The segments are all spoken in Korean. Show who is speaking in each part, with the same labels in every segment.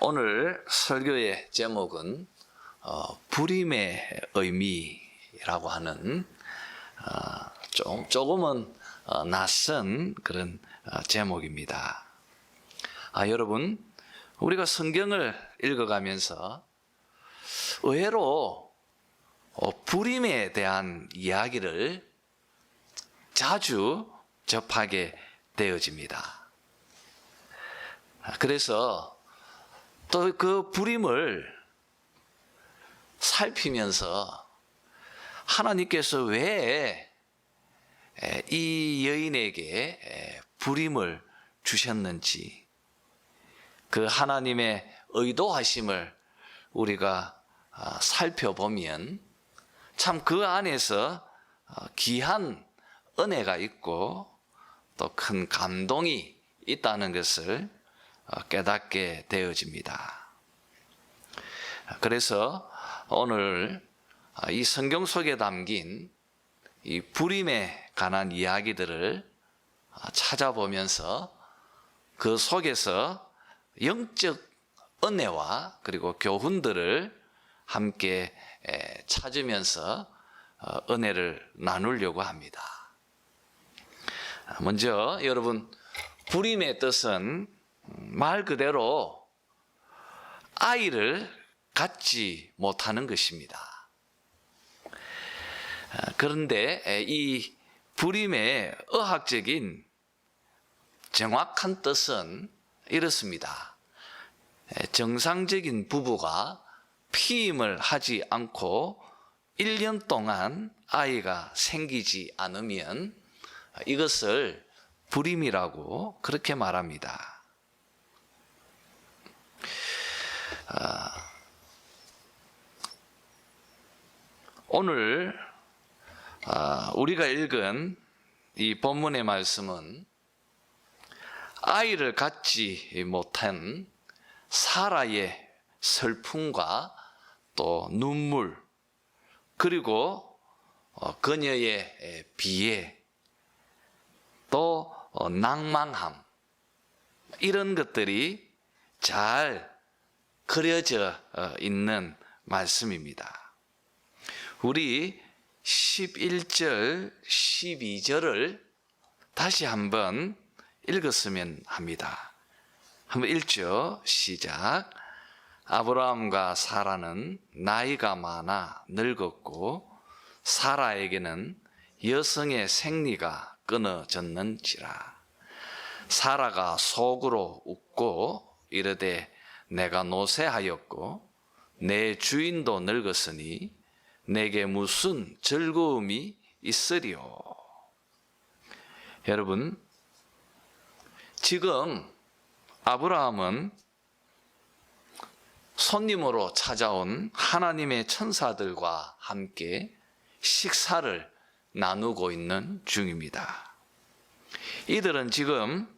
Speaker 1: 오늘 설교의 제목은 불임의 의미라고 하는 조금은 낯선 그런 제목입니다. 여러분, 우리가 성경을 읽어가면서 의외로 불임에 대한 이야기를 자주 접하게 되어집니다. 그래서 또 그 불임을 살피면서 하나님께서 왜 이 여인에게 불임을 주셨는지, 그 하나님의 의도하심을 우리가 살펴보면 참 그 안에서 귀한 은혜가 있고 또 큰 감동이 있다는 것을 깨닫게 되어집니다. 그래서 오늘 이 성경 속에 담긴 이 불임에 관한 이야기들을 찾아보면서 그 속에서 영적 은혜와 그리고 교훈들을 함께 찾으면서 은혜를 나누려고 합니다. 먼저 여러분, 불임의 뜻은 말 그대로 아이를 갖지 못하는 것입니다. 그런데 이 불임의 의학적인 정확한 뜻은 이렇습니다. 정상적인 부부가 피임을 하지 않고 1년 동안 아이가 생기지 않으면 이것을 불임이라고 그렇게 말합니다. 오늘 우리가 읽은 이 본문의 말씀은 아이를 갖지 못한 사라의 슬픔과 또 눈물, 그리고 그녀의 비애, 또 낭만함, 이런 것들이 잘 그려져 있는 말씀입니다. 우리 11절, 12절을 다시 한번 읽었으면 합니다. 한번 읽죠. 시작. 아브라함과 사라는 나이가 많아 늙었고 사라에게는 여성의 생리가 끊어졌는지라. 사라가 속으로 웃고 이르되 내가 노쇠하였고 내 주인도 늙었으니 내게 무슨 즐거움이 있으리요. 여러분, 지금 아브라함은 손님으로 찾아온 하나님의 천사들과 함께 식사를 나누고 있는 중입니다. 이들은 지금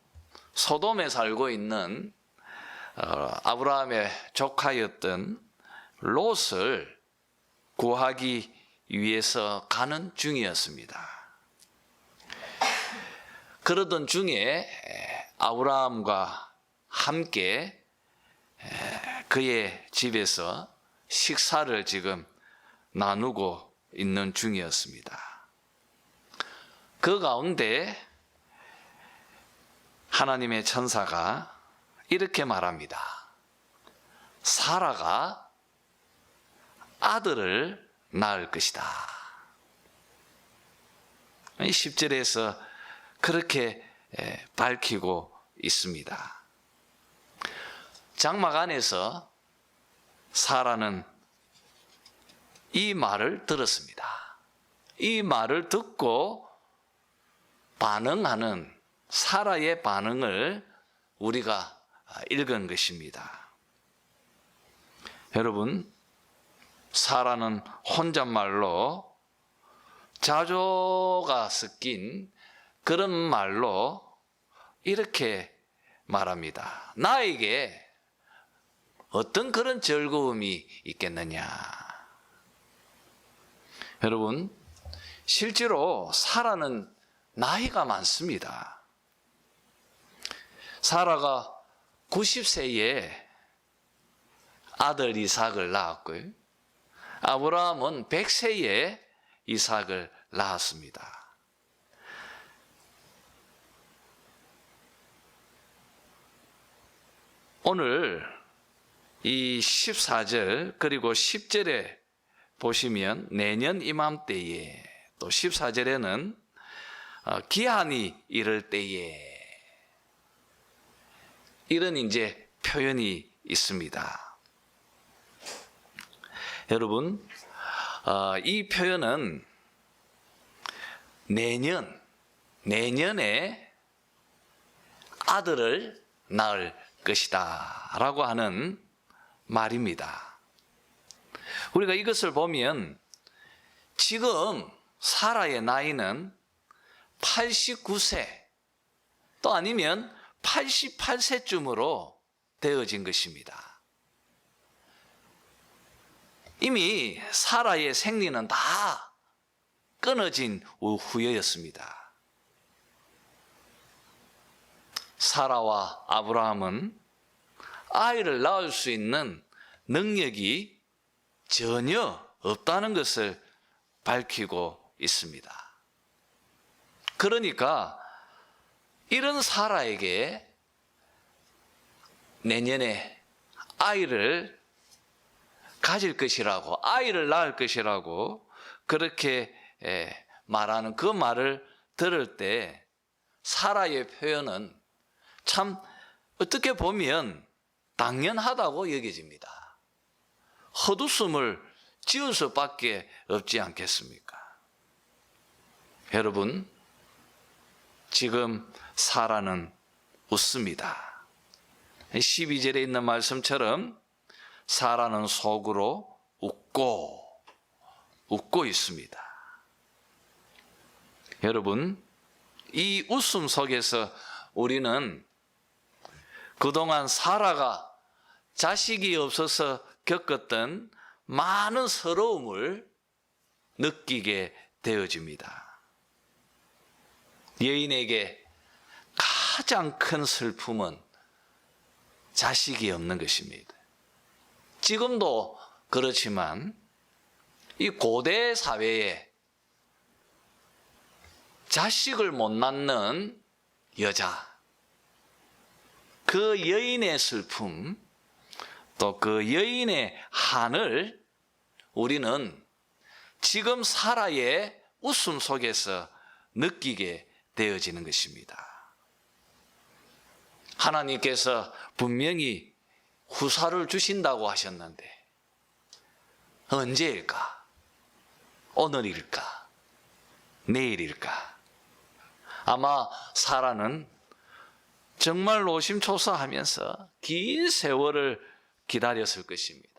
Speaker 1: 소돔에 살고 있는 아브라함의 조카였던 롯을 구하기 위해서 가는 중이었습니다. 그러던 중에 아브라함과 함께 그의 집에서 식사를 지금 나누고 있는 중이었습니다. 그 가운데 하나님의 천사가 이렇게 말합니다. 사라가 아들을 낳을 것이다. 10절에서 그렇게 밝히고 있습니다. 장막 안에서 사라는 이 말을 들었습니다. 이 말을 듣고 반응하는 사라의 반응을 우리가 읽은 것입니다. 여러분, 사라는 혼잣말로 자조가 섞인 그런 말로 이렇게 말합니다. 나에게 어떤 그런 즐거움이 있겠느냐. 여러분, 실제로 사라는 나이가 많습니다. 사라가 90세에 아들 이삭을 낳았고요. 아브라함은 100세에 이삭을 낳았습니다. 오늘 이 14절 그리고 10절에 보시면 내년 이맘때에, 또 14절에는 기한이 이를 때에, 이런 이제 표현이 있습니다. 여러분, 이 표현은 내년에 아들을 낳을 것이다 라고 하는 말입니다. 우리가 이것을 보면 지금 사라의 나이는 89세 또 아니면 88세쯤으로 되어진 것입니다. 이미 사라의 생리는 다 끊어진 후였습니다. 사라와 아브라함은 아이를 낳을 수 있는 능력이 전혀 없다는 것을 밝히고 있습니다. 그러니까 이런 사라에게 내년에 아이를 가질 것이라고, 아이를 낳을 것이라고 그렇게 말하는 그 말을 들을 때 사라의 표현은 참 어떻게 보면 당연하다고 여겨집니다. 헛웃음을 지을 수밖에 없지 않겠습니까? 여러분, 지금 사라는 웃습니다. 12절에 있는 말씀처럼 사라는 속으로 웃고 있습니다. 여러분, 이 웃음 속에서 우리는 그동안 사라가 자식이 없어서 겪었던 많은 서러움을 느끼게 되어집니다. 여인에게 가장 큰 슬픔은 자식이 없는 것입니다. 지금도 그렇지만 이 고대 사회에 자식을 못 낳는 여자, 그 여인의 슬픔, 또 그 여인의 한을 우리는 지금 사라의 웃음 속에서 느끼게 되어지는 것입니다. 하나님께서 분명히 후사를 주신다고 하셨는데 언제일까? 오늘일까? 내일일까? 아마 사라는 정말 노심초사하면서 긴 세월을 기다렸을 것입니다.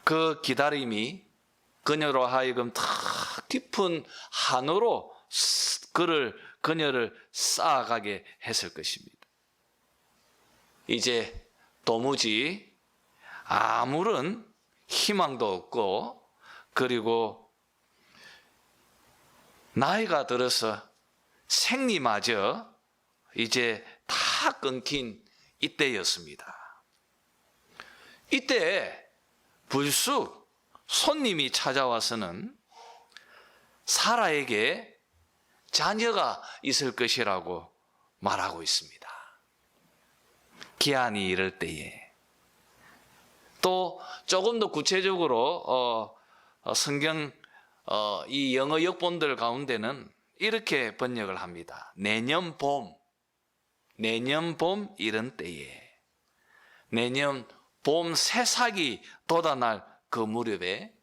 Speaker 1: 그 기다림이 그녀로 하여금 더 깊은 한으로 그녀를 쌓아가게 했을 것입니다. 이제 도무지 아무런 희망도 없고, 그리고 나이가 들어서 생리마저 이제 다 끊긴 이때였습니다. 이때 불쑥 손님이 찾아와서는 사라에게 자녀가 있을 것이라고 말하고 있습니다. 기한이 이를 때에. 또 조금 더 구체적으로 성경 이 영어 역본들 가운데는 이렇게 번역을 합니다. 내년 봄 이런 때에, 내년 봄 새싹이 돋아날 그 무렵에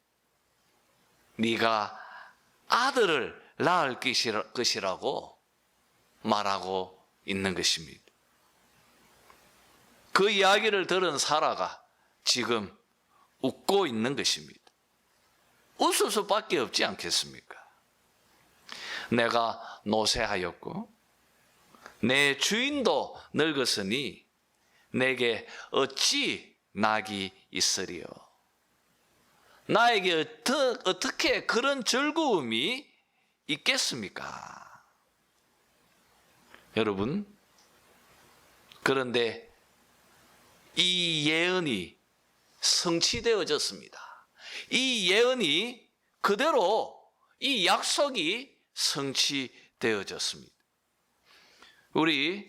Speaker 1: 네가 아들을 낳을 것이라고 말하고 있는 것입니다. 그 이야기를 들은 사라가 지금 웃고 있는 것입니다. 웃을 수밖에 없지 않겠습니까? 내가 노쇠하였고 내 주인도 늙었으니 내게 어찌 낙이 있으리요? 나에게 어떻게 그런 즐거움이 있겠습니까? 여러분, 그런데 이 예언이 성취되어졌습니다. 이 예언이 그대로 이 약속이 성취되어졌습니다. 우리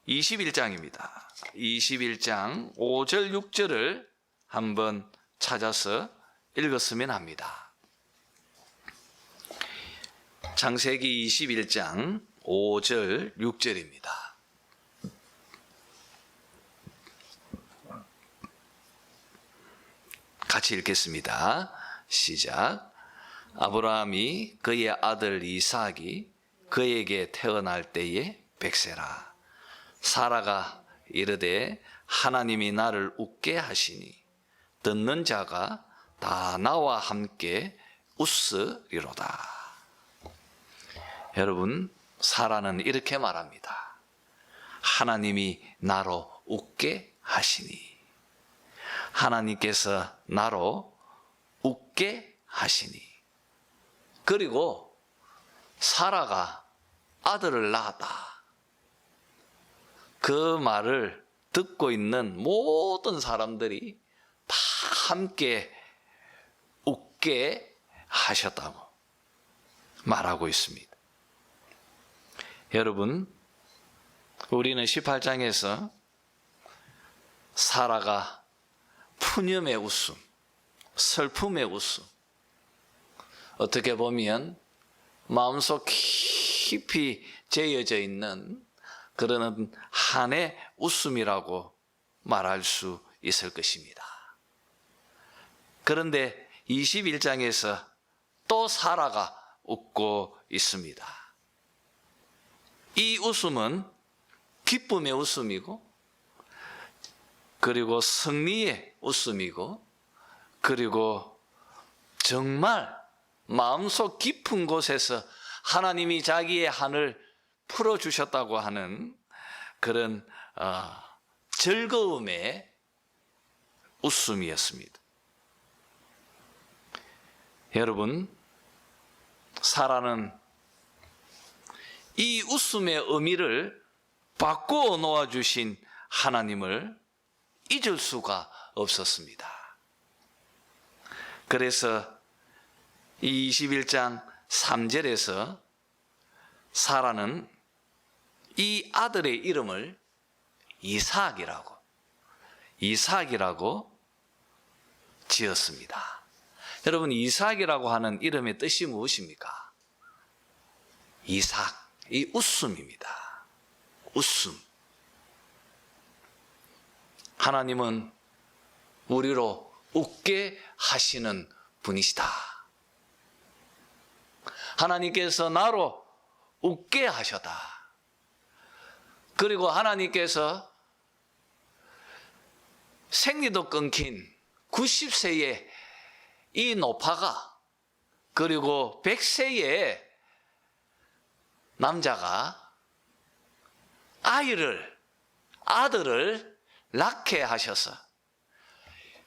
Speaker 1: 21장입니다. 21장 5절 6절을 한번 찾아서 읽었으면 합니다. 창세기 21장 5절 6절입니다. 같이 읽겠습니다. 시작. 아브라함이 그의 아들 이삭이 그에게 태어날 때에 백세라. 사라가 이르되 하나님이 나를 웃게 하시니 듣는 자가 다 나와 함께 웃으리로다. 여러분, 사라는 이렇게 말합니다. 하나님이 나로 웃게 하시니, 하나님께서 나로 웃게 하시니, 그리고 사라가 아들을 낳았다. 그 말을 듣고 있는 모든 사람들이 다 함께 웃게 하셨다고 말하고 있습니다. 여러분, 우리는 18장에서 사라가 푸념의 웃음, 슬픔의 웃음, 어떻게 보면 마음속 깊이 재어져 있는 그런 한의 웃음이라고 말할 수 있을 것입니다. 그런데 21장에서 또 사라가 웃고 있습니다. 이 웃음은 기쁨의 웃음이고, 그리고 승리의 웃음이고, 그리고 정말 마음속 깊은 곳에서 하나님이 자기의 한을 풀어주셨다고 하는 그런 즐거움의 웃음이었습니다. 여러분, 사라는 이 웃음의 의미를 바꾸어 놓아주신 하나님을 잊을 수가 없었습니다. 그래서 이 21장 3절에서 사라는 이 아들의 이름을 이삭이라고 지었습니다. 여러분, 이삭이라고 하는 이름의 뜻이 무엇입니까? 이삭, 이 웃음입니다. 웃음. 하나님은 우리로 웃게 하시는 분이시다. 하나님께서 나로 웃게 하셨다. 그리고 하나님께서 생리도 끊긴 90세의 이 노파가, 그리고 100세의 남자가 아들을 낳게 하셔서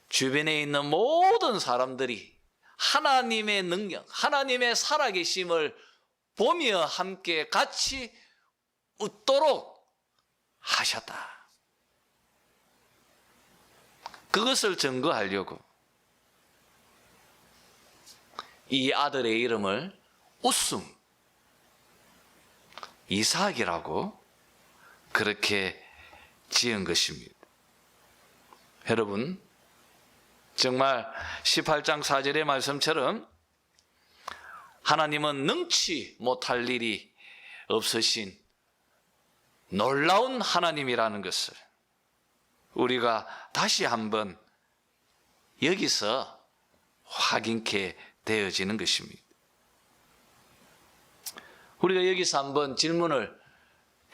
Speaker 1: 주변에 있는 모든 사람들이 하나님의 능력, 하나님의 살아계심을 보며 함께 같이 웃도록 하셨다. 그것을 증거하려고 이 아들의 이름을 웃음, 이삭이라고 그렇게 지은 것입니다. 여러분, 정말 18장 4절의 말씀처럼 하나님은 능치 못할 일이 없으신 놀라운 하나님이라는 것을 우리가 다시 한번 여기서 확인케 되어지는 것입니다. 우리가 여기서 한번 질문을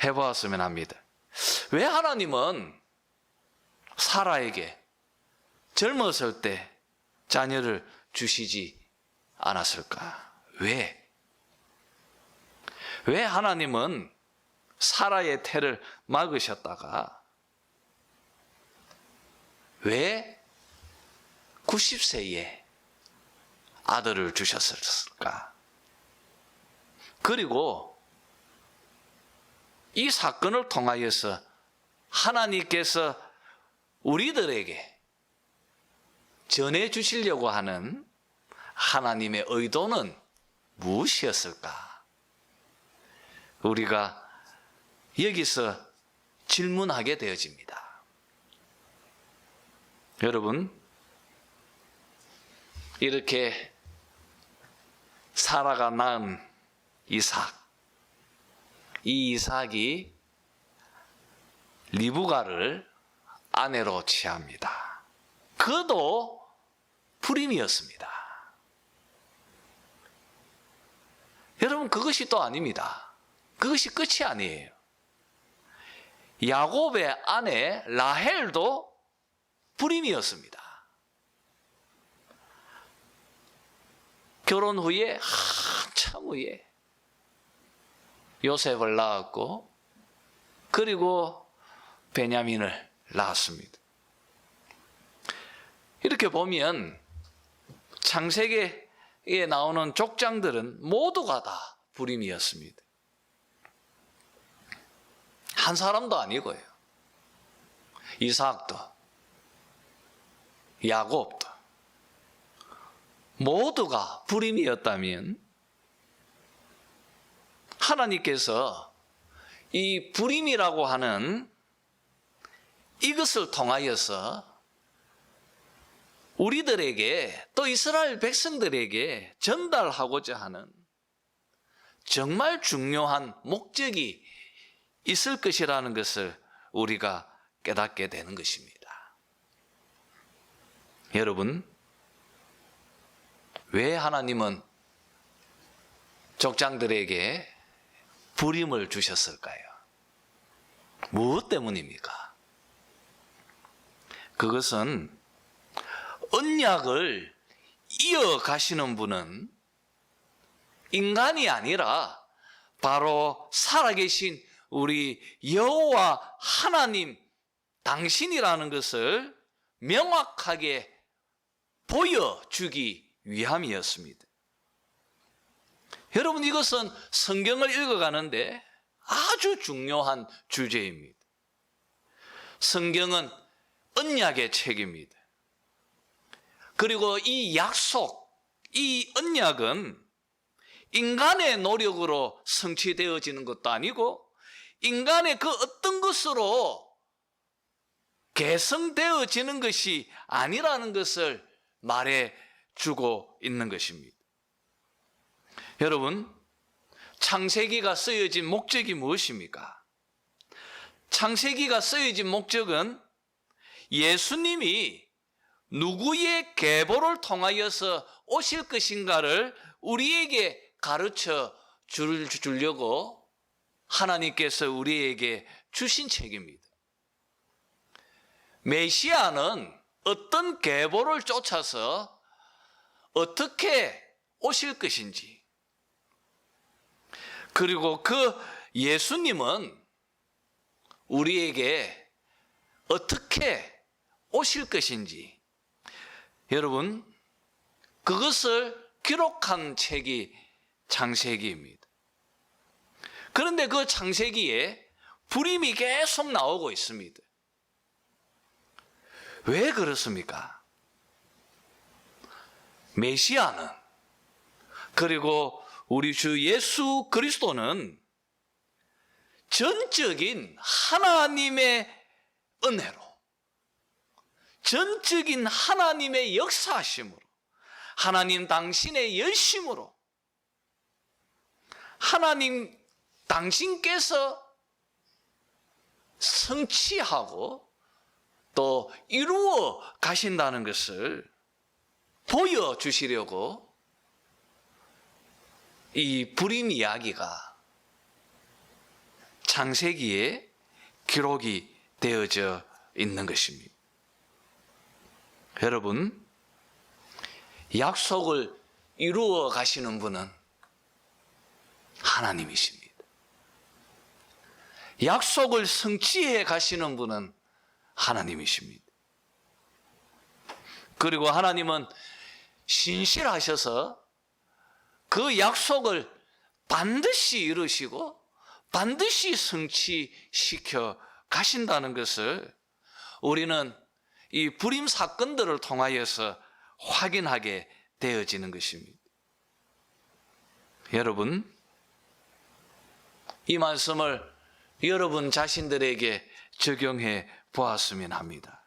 Speaker 1: 해보았으면 합니다. 왜 하나님은 사라에게 젊었을 때 자녀를 주시지 않았을까? 왜 하나님은 사라의 태를 막으셨다가 왜 90세에 아들을 주셨을까? 그리고 이 사건을 통하여서 하나님께서 우리들에게 전해 주시려고 하는 하나님의 의도는 무엇이었을까? 우리가 여기서 질문하게 되어집니다. 여러분, 이렇게 사라가 낳은 이삭, 이 이삭이 리브가를 아내로 취합니다. 그도 불임이었습니다. 여러분, 그것이 또 아닙니다. 그것이 끝이 아니에요. 야곱의 아내 라헬도 불임이었습니다. 결혼 후에 한참 후에 요셉을 낳았고, 그리고 베냐민을 낳았습니다. 이렇게 보면 창세기에 나오는 족장들은 모두가 다 불임이었습니다. 한 사람도 아니고요. 이삭도, 야곱도 모두가 불임이었다면 하나님께서 이 불임이라고 하는 이것을 통하여서 우리들에게 또 이스라엘 백성들에게 전달하고자 하는 정말 중요한 목적이 있을 것이라는 것을 우리가 깨닫게 되는 것입니다. 여러분, 왜 하나님은 족장들에게 불임을 주셨을까요? 무엇 때문입니까? 그것은 언약을 이어가시는 분은 인간이 아니라 바로 살아계신 우리 여호와 하나님 당신이라는 것을 명확하게 보여주기 위함이었습니다. 여러분, 이것은 성경을 읽어가는데 아주 중요한 주제입니다. 성경은 언약의 책입니다. 그리고 이 약속, 이 언약은 인간의 노력으로 성취되어지는 것도 아니고 인간의 그 어떤 것으로 개성되어지는 것이 아니라는 것을 말해주고 있는 것입니다. 여러분, 창세기가 쓰여진 목적이 무엇입니까? 창세기가 쓰여진 목적은 예수님이 누구의 계보를 통하여서 오실 것인가를 우리에게 가르쳐 주려고 하나님께서 우리에게 주신 책입니다. 메시아는 어떤 계보를 쫓아서 어떻게 오실 것인지, 그리고 그 예수님은 우리에게 어떻게 오실 것인지, 여러분, 그것을 기록한 책이 창세기입니다. 그런데 그 창세기에 불임이 계속 나오고 있습니다. 왜 그렇습니까? 메시아는, 그리고 우리 주 예수 그리스도는 전적인 하나님의 은혜로, 전적인 하나님의 역사하심으로, 하나님 당신의 열심으로, 하나님 당신께서 성취하고 또 이루어 가신다는 것을 보여주시려고 이 불임 이야기가 창세기에 기록이 되어져 있는 것입니다. 여러분, 약속을 이루어 가시는 분은 하나님이십니다. 약속을 성취해 가시는 분은 하나님이십니다. 그리고 하나님은 신실하셔서 그 약속을 반드시 이루시고 반드시 성취시켜 가신다는 것을 우리는 이 불임 사건들을 통하여서 확인하게 되어지는 것입니다. 여러분, 이 말씀을 여러분 자신들에게 적용해 보았으면 합니다.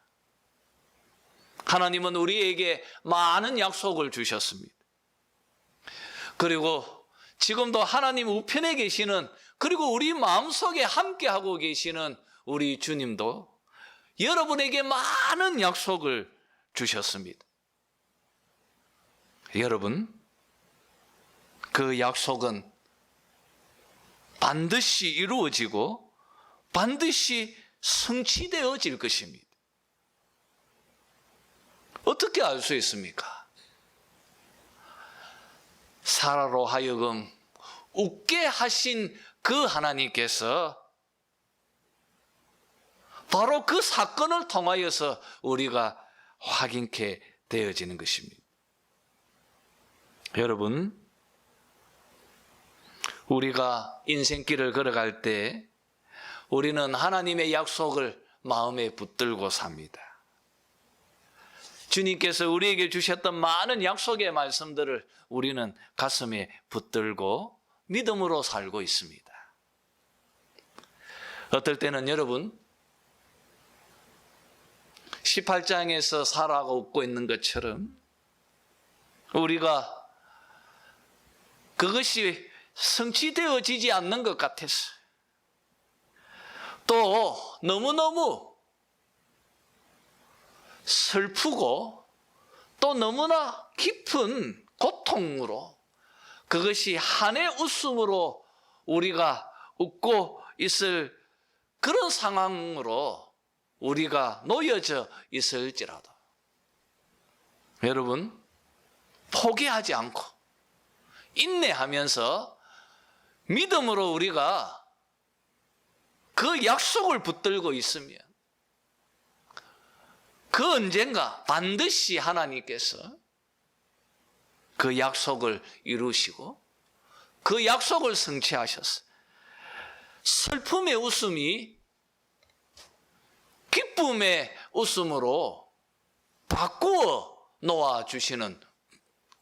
Speaker 1: 하나님은 우리에게 많은 약속을 주셨습니다. 그리고 지금도 하나님 우편에 계시는, 그리고 우리 마음속에 함께하고 계시는 우리 주님도 여러분에게 많은 약속을 주셨습니다. 여러분, 그 약속은 반드시 이루어지고 반드시 성취되어질 것입니다. 어떻게 알 수 있습니까? 사라로 하여금 웃게 하신 그 하나님께서 바로 그 사건을 통하여서 우리가 확인케 되어지는 것입니다. 여러분, 우리가 인생길을 걸어갈 때 우리는 하나님의 약속을 마음에 붙들고 삽니다. 주님께서 우리에게 주셨던 많은 약속의 말씀들을 우리는 가슴에 붙들고 믿음으로 살고 있습니다. 어떨 때는 여러분, 18장에서 사라가 웃고 있는 것처럼 우리가 그것이 성취되어지지 않는 것 같아서, 또 너무너무 슬프고 또 너무나 깊은 고통으로, 그것이 한의 웃음으로 우리가 웃고 있을 그런 상황으로 우리가 놓여져 있을지라도 여러분, 포기하지 않고 인내하면서 믿음으로 우리가 그 약속을 붙들고 있으면 그 언젠가 반드시 하나님께서 그 약속을 이루시고 그 약속을 성취하셔서 슬픔의 웃음이 기쁨의 웃음으로 바꾸어 놓아주시는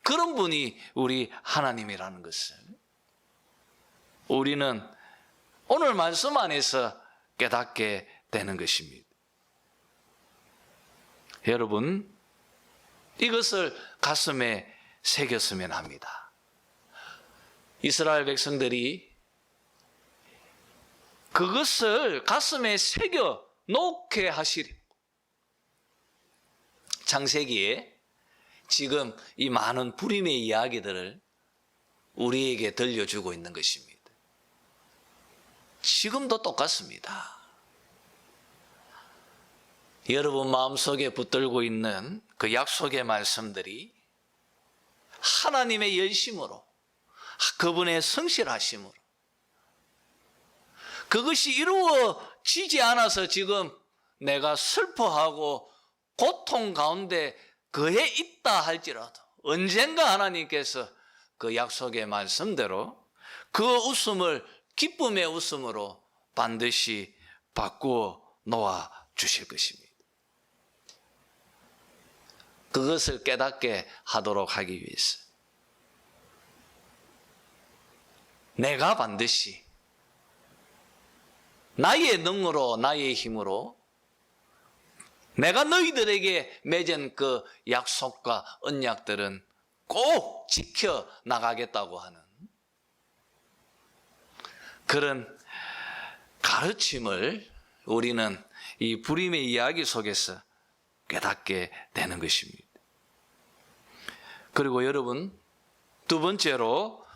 Speaker 1: 그런 분이 우리 하나님이라는 것을 우리는 오늘 말씀 안에서 깨닫게 되는 것입니다. 여러분, 이것을 가슴에 새겼으면 합니다. 이스라엘 백성들이 그것을 가슴에 새겨 놓게 하시려 창세기에 지금 이 많은 불임의 이야기들을 우리에게 들려주고 있는 것입니다. 지금도 똑같습니다. 여러분 마음속에 붙들고 있는 그 약속의 말씀들이 하나님의 열심으로, 그분의 성실하심으로 그것이 이루어지지 않아서 지금 내가 슬퍼하고 고통 가운데 거해 있다 할지라도 언젠가 하나님께서 그 약속의 말씀대로 그 웃음을 기쁨의 웃음으로 반드시 바꾸어 놓아 주실 것입니다. 그것을 깨닫게 하도록 하기 위해서 내가 반드시 나의 능으로, 나의 힘으로 내가 너희들에게 맺은 그 약속과 언약들은 꼭 지켜 나가겠다고 하는 그런 가르침을 우리는 이 불임의 이야기 속에서 깨닫게 되는 것입니다. 그리고 여러분, 두 번째로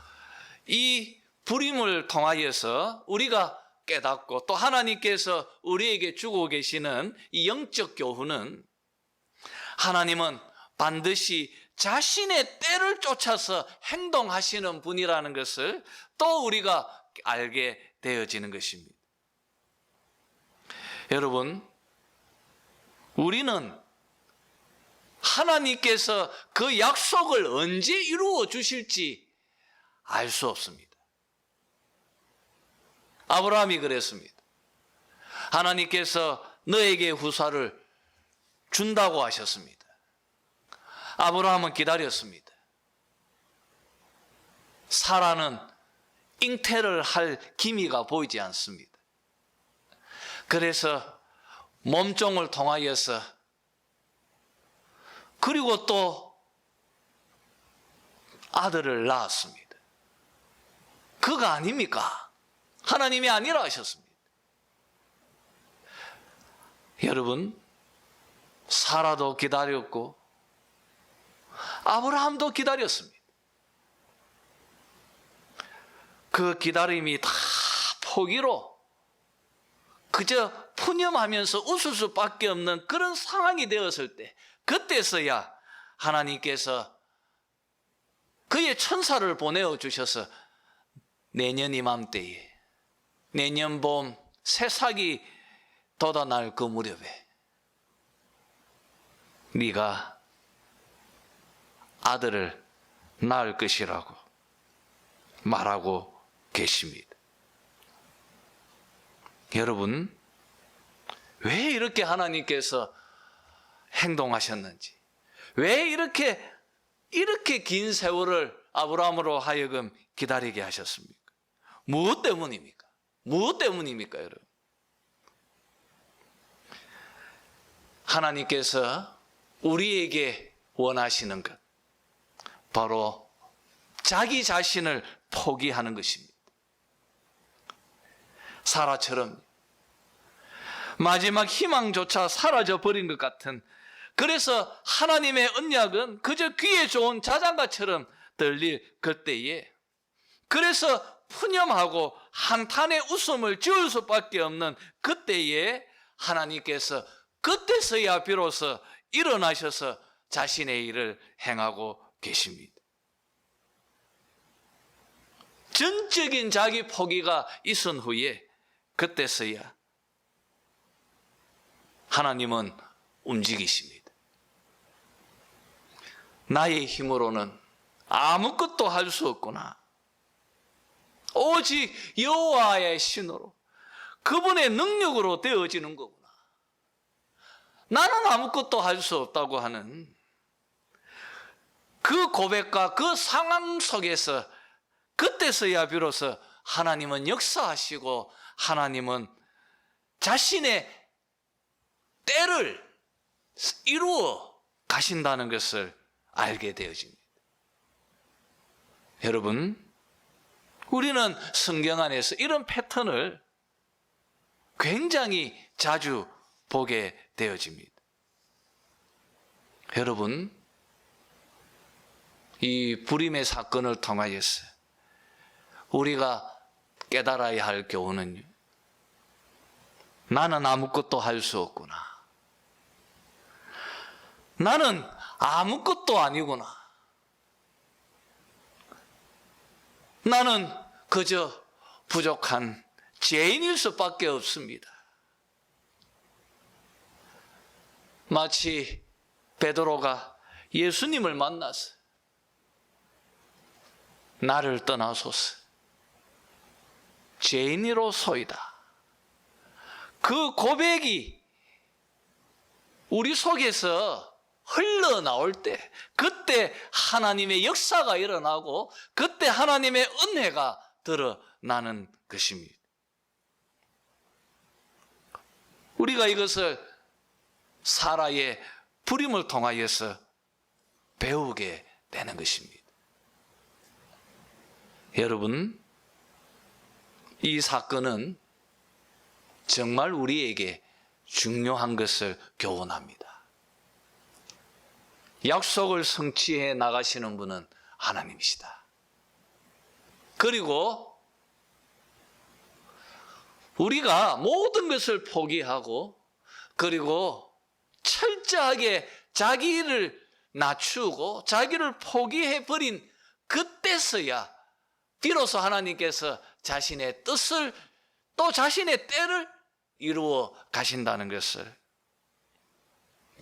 Speaker 1: 이 불임을 통하여서 우리가 깨닫고 또 하나님께서 우리에게 주고 계시는 이 영적 교훈은 하나님은 반드시 자신의 때를 쫓아서 행동하시는 분이라는 것을 또 우리가 알게 되어지는 것입니다. 여러분, 우리는 하나님께서 그 약속을 언제 이루어 주실지 알 수 없습니다. 아브라함이 그랬습니다. 하나님께서 너에게 후사를 준다고 하셨습니다. 아브라함은 기다렸습니다. 사라는 잉태를 할 기미가 보이지 않습니다. 그래서 몸종을 통하여서 그리고 또 아들을 낳았습니다. 그가 아닙니까? 하나님이 아니라 하셨습니다. 여러분, 사라도 기다렸고 아브라함도 기다렸습니다. 그 기다림이 다 포기로 그저 푸념하면서 웃을 수밖에 없는 그런 상황이 되었을 때, 그때서야 하나님께서 그의 천사를 보내어 주셔서 내년 이맘때에, 내년 봄 새싹이 돋아날 그 무렵에 네가 아들을 낳을 것이라고 말하고 계십니다. 여러분, 왜 이렇게 하나님께서 행동하셨는지, 왜 이렇게 긴 세월을 아브라함으로 하여금 기다리게 하셨습니까? 무엇 때문입니까? 무엇 때문입니까, 여러분? 하나님께서 우리에게 원하시는 것, 바로 자기 자신을 포기하는 것입니다. 사라처럼 마지막 희망조차 사라져 버린 것 같은, 그래서 하나님의 언약은 그저 귀에 좋은 자장가처럼 들릴 그때에, 그래서 푸념하고 한탄의 웃음을 지을 수밖에 없는 그때에 하나님께서 그때서야 비로소 일어나셔서 자신의 일을 행하고 계십니다. 전적인 자기 포기가 있은 후에 그때서야 하나님은 움직이십니다. 나의 힘으로는 아무것도 할 수 없구나. 오직 여호와의 신으로, 그분의 능력으로 되어지는 거구나. 나는 아무것도 할 수 없다고 하는 그 고백과 그 상황 속에서 그때서야 비로소 하나님은 역사하시고 하나님은 자신의 때를 이루어 가신다는 것을 알게 되어집니다. 여러분, 우리는 성경 안에서 이런 패턴을 굉장히 자주 보게 되어집니다. 여러분, 이 불임의 사건을 통하여서 우리가 깨달아야 할 교훈은요, 나는 아무것도 할 수 없구나. 나는 아무것도 아니구나. 나는 그저 부족한 죄인일 수밖에 없습니다. 마치 베드로가 예수님을 만나서 나를 떠나소서, 죄인이로소이다. 그 고백이 우리 속에서 흘러나올 때, 그때 하나님의 역사가 일어나고 그때 하나님의 은혜가 드러나는 것입니다. 우리가 이것을 사라의 불임을 통하여서 배우게 되는 것입니다. 여러분, 이 사건은 정말 우리에게 중요한 것을 교훈합니다. 약속을 성취해 나가시는 분은 하나님이시다. 그리고 우리가 모든 것을 포기하고 그리고 철저하게 자기를 낮추고 자기를 포기해버린 그때서야 비로소 하나님께서 자신의 뜻을 또 자신의 때를 이루어 가신다는 것을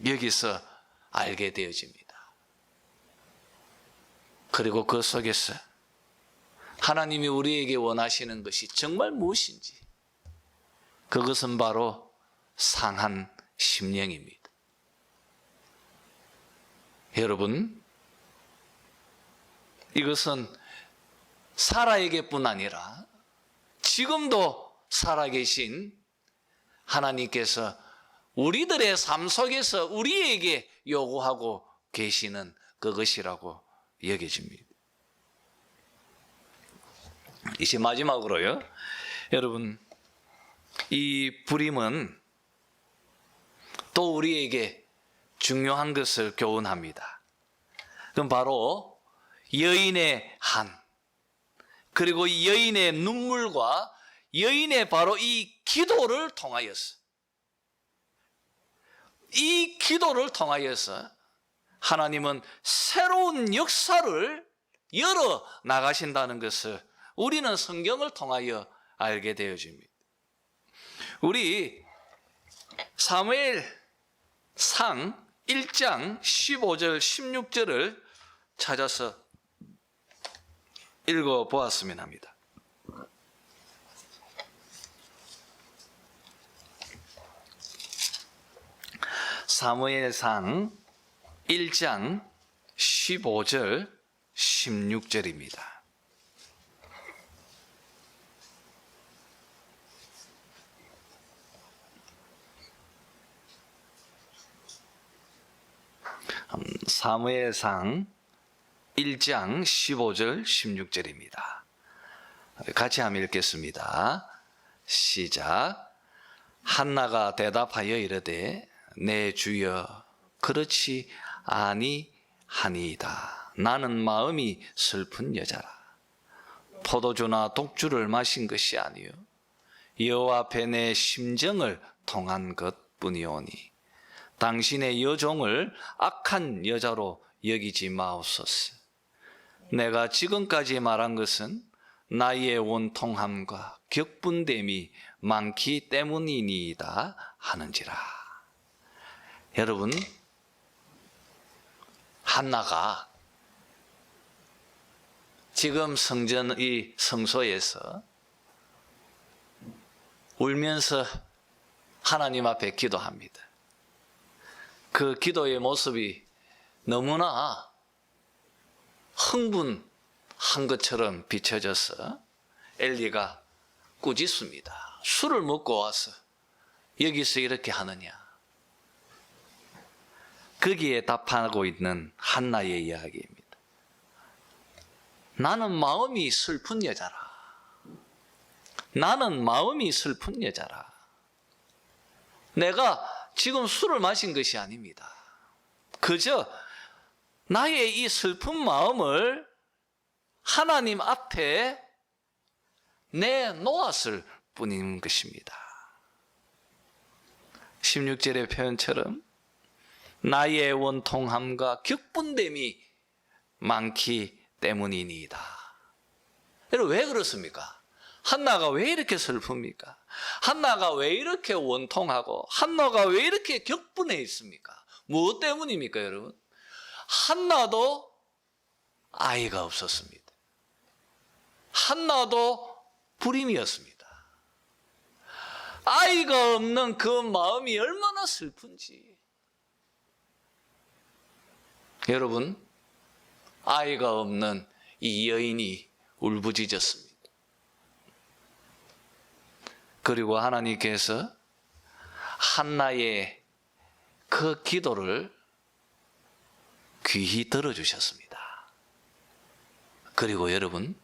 Speaker 1: 여기서 알게 되어집니다. 그리고 그 속에서 하나님이 우리에게 원하시는 것이 정말 무엇인지, 그것은 바로 상한 심령입니다. 여러분, 이것은 사라에게뿐 아니라 지금도 살아계신 하나님께서 우리들의 삶 속에서 우리에게 요구하고 계시는 그것이라고 여겨집니다. 이제 마지막으로요, 여러분, 이 불임은 또 우리에게 중요한 것을 교훈합니다. 그럼 바로 여인의 한, 그리고 이 여인의 눈물과 여인의 바로 이 기도를 통하여서, 이 기도를 통하여서 하나님은 새로운 역사를 열어 나가신다는 것을 우리는 성경을 통하여 알게 되어집니다. 우리 사무엘상 1장 15절 16절을 찾아서 읽어보았으면 합니다. 사무엘상 1장 15절 16절입니다. 사무엘상 1장 15절 16절입니다. 같이 한번 읽겠습니다. 시작. 한나가 대답하여 이르되 내 주여 그렇지 아니하니이다. 나는 마음이 슬픈 여자라. 포도주나 독주를 마신 것이 아니요 여호와 앞에 내 심정을 통한 것뿐이오니 당신의 여종을 악한 여자로 여기지 마옵소서. 내가 지금까지 말한 것은 나의 원통함과 격분됨이 많기 때문이니이다 하는지라. 여러분, 한나가 지금 이 성소에서 울면서 하나님 앞에 기도합니다. 그 기도의 모습이 너무나 흥분한 것처럼 비춰져서 엘리가 꾸짖습니다. 술을 먹고 와서 여기서 이렇게 하느냐. 거기에 답하고 있는 한나의 이야기입니다. 나는 마음이 슬픈 여자라. 나는 마음이 슬픈 여자라. 내가 지금 술을 마신 것이 아닙니다. 그저 나의 이 슬픈 마음을 하나님 앞에 내놓았을 뿐인 것입니다. 16절의 표현처럼 나의 원통함과 격분됨이 많기 때문이니이다. 여러분, 왜 그렇습니까? 한나가 왜 이렇게 슬픕니까? 한나가 왜 이렇게 원통하고 한나가 왜 이렇게 격분해 있습니까? 무엇 때문입니까, 여러분? 한나도 아이가 없었습니다. 한나도 불임이었습니다. 아이가 없는 그 마음이 얼마나 슬픈지. 여러분, 아이가 없는 이 여인이 울부짖었습니다. 그리고 하나님께서 한나의 그 기도를 귀히 들어주셨습니다. 그리고 여러분,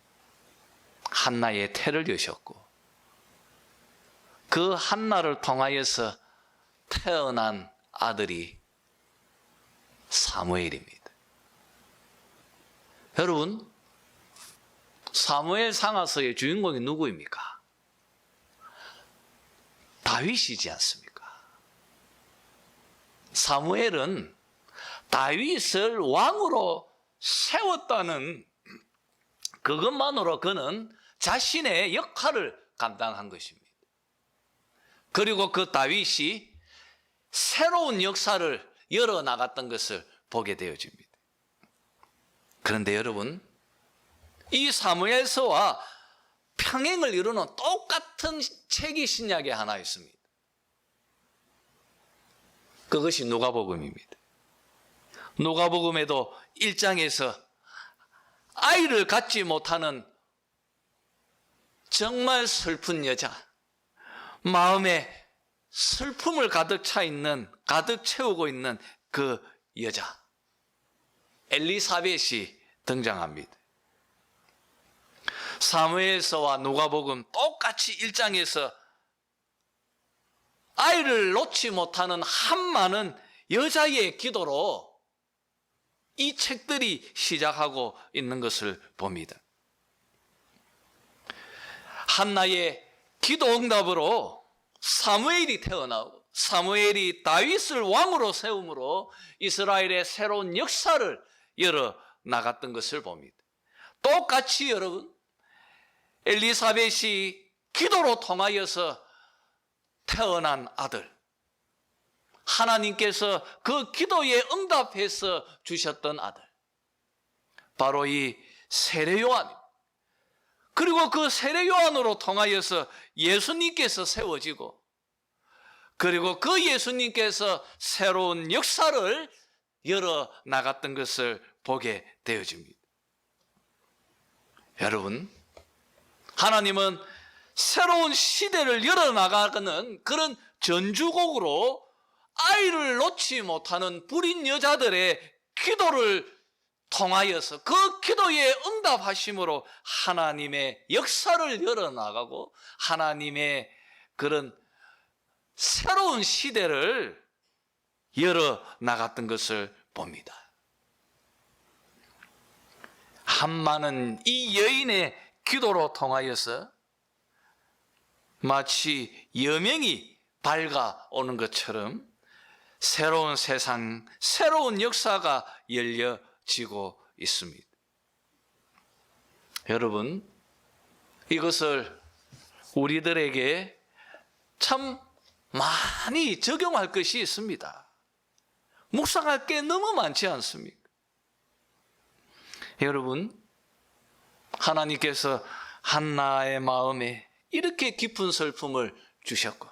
Speaker 1: 한나의 태를 여셨고 그 한나를 통하여서 태어난 아들이 사무엘입니다. 여러분, 사무엘 상하서의 주인공이 누구입니까? 다윗이지 않습니까? 사무엘은 다윗을 왕으로 세웠다는 그것만으로 그는 자신의 역할을 감당한 것입니다. 그리고 그 다윗이 새로운 역사를 열어나갔던 것을 보게 되어집니다. 그런데 여러분, 이 사무엘서와 평행을 이루는 똑같은 책이 신약에 하나 있습니다. 그것이 누가복음입니다. 누가복음에도 1장에서 아이를 갖지 못하는 정말 슬픈 여자, 마음에 슬픔을 가득 채우고 있는 그 여자 엘리사벳이 등장합니다. 사무엘서와 누가복음 똑같이 1장에서 아이를 놓지 못하는 한많은 여자의 기도로 이 책들이 시작하고 있는 것을 봅니다. 한나의 기도 응답으로 사무엘이 태어나고 사무엘이 다윗을 왕으로 세움으로 이스라엘의 새로운 역사를 열어 나갔던 것을 봅니다. 똑같이 여러분, 엘리사벳이 기도로 통하여서 태어난 아들, 하나님께서 그 기도에 응답해서 주셨던 아들, 바로 이 세례 요한입니다. 그리고 그 세례 요한으로 통하여서 예수님께서 세워지고, 그리고 그 예수님께서 새로운 역사를 열어 나갔던 것을 보게 되어집니다. 여러분, 하나님은 새로운 시대를 열어 나가는 그런 전주곡으로 아이를 놓지 못하는 불인 여자들의 기도를 통하여서 그 기도에 응답하심으로 하나님의 역사를 열어나가고 하나님의 그런 새로운 시대를 열어나갔던 것을 봅니다. 한많은 이 여인의 기도로 통하여서 마치 여명이 밝아오는 것처럼 새로운 세상, 새로운 역사가 열려지고 있습니다. 여러분, 이것을 우리들에게 참 많이 적용할 것이 있습니다. 묵상할 게 너무 많지 않습니까? 여러분, 하나님께서 한나의 마음에 이렇게 깊은 슬픔을 주셨고,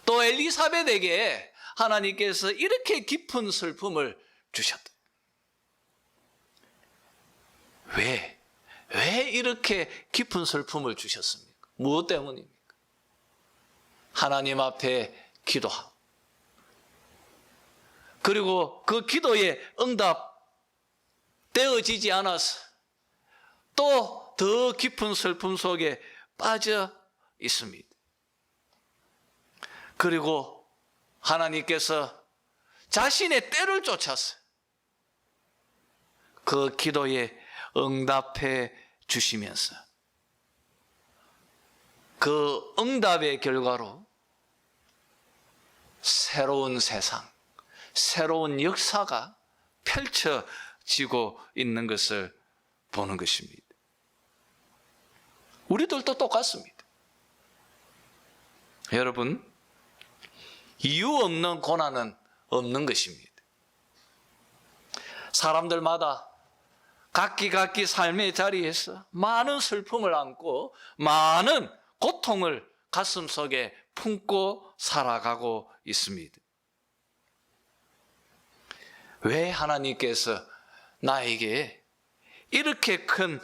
Speaker 1: 또 엘리사벳에게 하나님께서 이렇게 깊은 슬픔을 주셨다. 왜 이렇게 깊은 슬픔을 주셨습니까? 무엇 때문입니까? 하나님 앞에 기도하고, 그리고 그 기도에 응답되어지지 않아서 또 더 깊은 슬픔 속에 빠져 있습니다. 그리고 하나님께서 자신의 때를 쫓아서 그 기도에 응답해 주시면서 그 응답의 결과로 새로운 세상, 새로운 역사가 펼쳐지고 있는 것을 보는 것입니다. 우리들도 똑같습니다. 여러분, 이유 없는 고난은 없는 것입니다. 사람들마다 각기 삶의 자리에서 많은 슬픔을 안고 많은 고통을 가슴속에 품고 살아가고 있습니다. 왜 하나님께서 나에게 이렇게 큰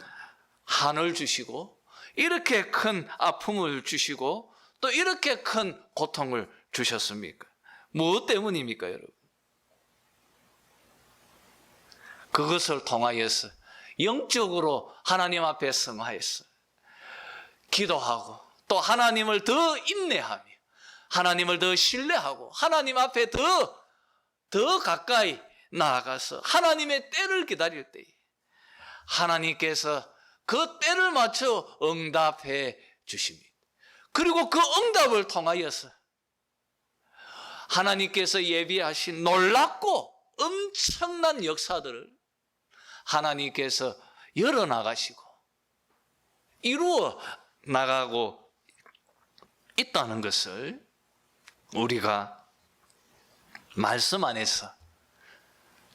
Speaker 1: 한을 주시고 이렇게 큰 아픔을 주시고 또 이렇게 큰 고통을 주셨습니까? 무엇 때문입니까, 여러분? 그것을 통하여서 영적으로 하나님 앞에 성화해서 기도하고 또 하나님을 더 인내하며 하나님을 더 신뢰하고 하나님 앞에 더 가까이 나아가서 하나님의 때를 기다릴 때에 하나님께서 그 때를 맞춰 응답해 주십니다. 그리고 그 응답을 통하여서 하나님께서 예비하신 놀랍고 엄청난 역사들을 하나님께서 열어나가시고 이루어 나가고 있다는 것을 우리가 말씀 안에서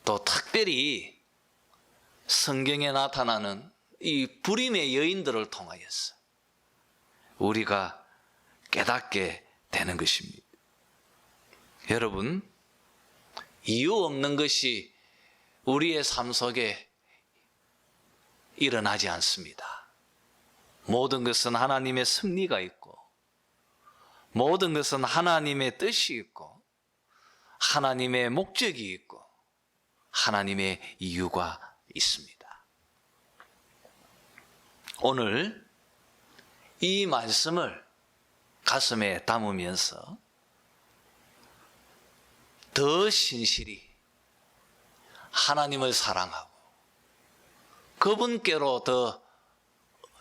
Speaker 1: 또 특별히 성경에 나타나는 이 불임의 여인들을 통하여서 우리가 깨닫게 되는 것입니다. 여러분, 이유 없는 것이 우리의 삶 속에 일어나지 않습니다. 모든 것은 하나님의 섭리가 있고, 모든 것은 하나님의 뜻이 있고, 하나님의 목적이 있고, 하나님의 이유가 있습니다. 오늘 이 말씀을 가슴에 담으면서 더 신실히 하나님을 사랑하고 그분께로 더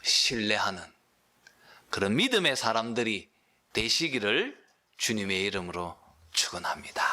Speaker 1: 신뢰하는 그런 믿음의 사람들이 되시기를 주님의 이름으로 축원합니다.